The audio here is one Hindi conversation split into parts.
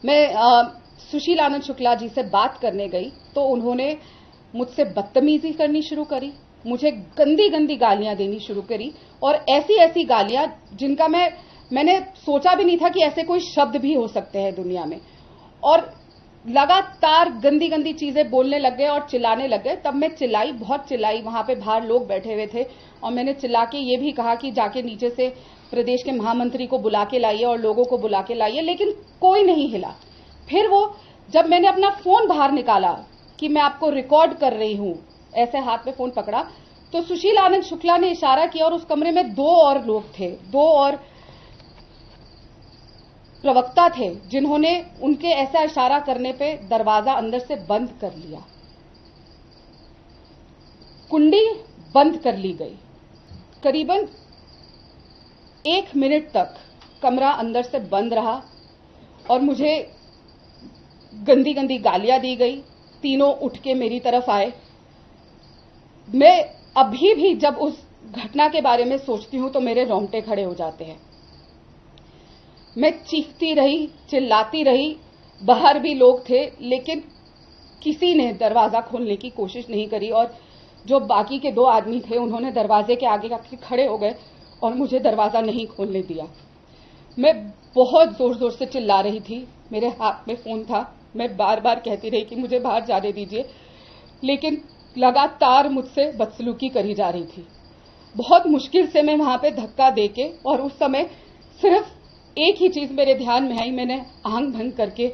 मैं सुशील आनंद शुक्ला जी से बात करने गई तो उन्होंने मुझसे बदतमीजी करनी शुरू करी, मुझे गंदी गंदी गालियां देनी शुरू करी और ऐसी ऐसी गालियां जिनका मैंने सोचा भी नहीं था कि ऐसे कोई शब्द भी हो सकते हैं दुनिया में। और लगातार गंदी गंदी चीजें बोलने लग गए और चिल्लाने लग गए। तब मैं चिल्लाई, बहुत चिल्लाई, वहां पे बाहर लोग बैठे हुए थे और मैंने चिल्ला के ये भी कहा कि जाके नीचे से प्रदेश के महामंत्री को बुला के लाइए और लोगों को बुला के लाइए, लेकिन कोई नहीं हिला। फिर वो जब मैंने अपना फोन बाहर निकाला कि मैं आपको रिकॉर्ड कर रही हूं, ऐसे हाथ में फोन पकड़ा, तो सुशील आनंद शुक्ला ने इशारा किया और उस कमरे में 2 और लोग थे, 2 और प्रवक्ता थे, जिन्होंने उनके ऐसा इशारा करने पे दरवाजा अंदर से बंद कर लिया। कुंडी बंद कर ली गई। करीबन 1 मिनट तक कमरा अंदर से बंद रहा और मुझे गंदी गंदी गालियां दी गई। तीनों उठ के मेरी तरफ आए। मैं अभी भी जब उस घटना के बारे में सोचती हूं तो मेरे रोंगटे खड़े हो जाते हैं। मैं चीखती रही, चिल्लाती रही, बाहर भी लोग थे, लेकिन किसी ने दरवाजा खोलने की कोशिश नहीं करी और जो बाकी के 2 आदमी थे उन्होंने दरवाजे के आगे आके खड़े हो गए और मुझे दरवाजा नहीं खोलने दिया। मैं बहुत जोर जोर से चिल्ला रही थी, मेरे हाथ में फोन था, मैं बार बार कहती रही कि मुझे बाहर जाने दीजिए, लेकिन लगातार मुझसे बदसलूकी करी जा रही थी। बहुत मुश्किल से मैं वहां पे धक्का देके, और उस समय सिर्फ एक ही चीज मेरे ध्यान में आई, मैंने आंख बंद करके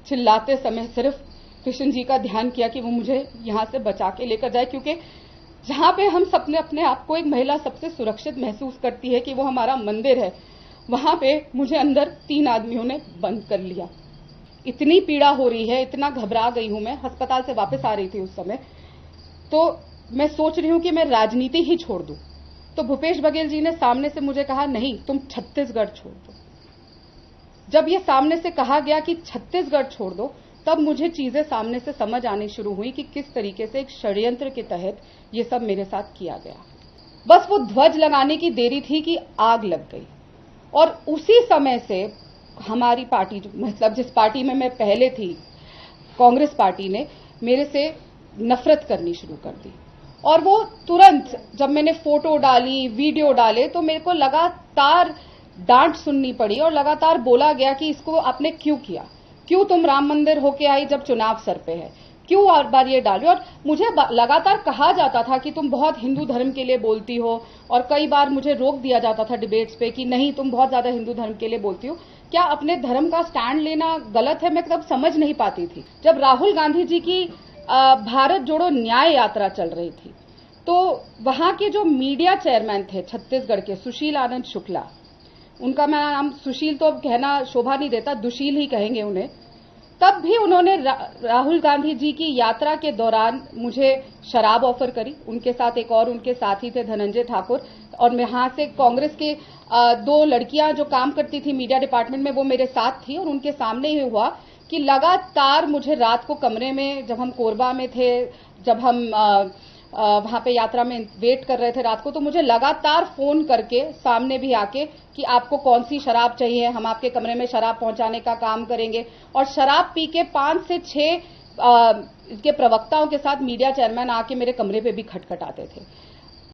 चिल्लाते समय सिर्फ कृष्ण जी का ध्यान किया कि वो मुझे यहां से बचा के लेकर जाए, क्योंकि जहां पे हम सबने अपने आप को एक महिला सबसे सुरक्षित महसूस करती है कि वो हमारा मंदिर है, वहां पे मुझे अंदर 3 आदमियों ने बंद कर लिया। इतनी पीड़ा हो रही है, इतना घबरा गई हूं। मैं अस्पताल से वापस आ रही थी उस समय, तो मैं सोच रही हूं कि मैं राजनीति ही छोड़ दूं। तो भूपेश बघेल जी ने सामने से मुझे कहा, नहीं, तुम छत्तीसगढ़ छोड़ दो। जब ये सामने से कहा गया कि छत्तीसगढ़ छोड़ दो, तब मुझे चीजें सामने से समझ आनी शुरू हुई कि किस तरीके से एक षड्यंत्र के तहत ये सब मेरे साथ किया गया। बस वो ध्वज लगाने की देरी थी कि आग लग गई। और उसी समय से हमारी पार्टी, मतलब जिस पार्टी में मैं पहले थी, कांग्रेस पार्टी ने मेरे से नफरत करनी शुरू कर दी। और वो तुरंत जब मैंने फोटो डाली, वीडियो डाले, तो मेरे को लगातार डांट सुननी पड़ी और लगातार बोला गया कि इसको आपने क्यों किया, क्यों तुम राम मंदिर होके आई जब चुनाव सर पे है, क्यों बार बार ये डाली। और मुझे लगातार कहा जाता था कि तुम बहुत हिंदू धर्म के लिए बोलती हो, और कई बार मुझे रोक दिया जाता था डिबेट्स पे कि नहीं, तुम बहुत ज्यादा हिंदू धर्म के लिए बोलती हो। क्या अपने धर्म का स्टैंड लेना गलत है? मैं तब समझ नहीं पाती थी। जब राहुल गांधी जी की भारत जोड़ो न्याय यात्रा चल रही थी, तो वहां के जो मीडिया चेयरमैन थे छत्तीसगढ़ के, सुशील आनंद शुक्ला, उनका मैं नाम सुशील तो अब कहना शोभा नहीं देता, दुशील ही कहेंगे उन्हें, तब भी उन्होंने राहुल गांधी जी की यात्रा के दौरान मुझे शराब ऑफर करी। उनके साथ एक और उनके साथी थे, धनंजय ठाकुर, और यहां से कांग्रेस के 2 लड़कियां जो काम करती थी मीडिया डिपार्टमेंट में, वो मेरे साथ थी। और उनके सामने ही हुआ कि लगातार मुझे रात को कमरे में, जब हम कोरबा में थे, जब हम वहां पे यात्रा में वेट कर रहे थे रात को, तो मुझे लगातार फोन करके सामने भी आके कि आपको कौन सी शराब चाहिए, हम आपके कमरे में शराब पहुंचाने का काम करेंगे। और शराब पी के 5 से 6 के प्रवक्ताओं के साथ मीडिया चेयरमैन आके मेरे कमरे पे भी खटखटाते थे।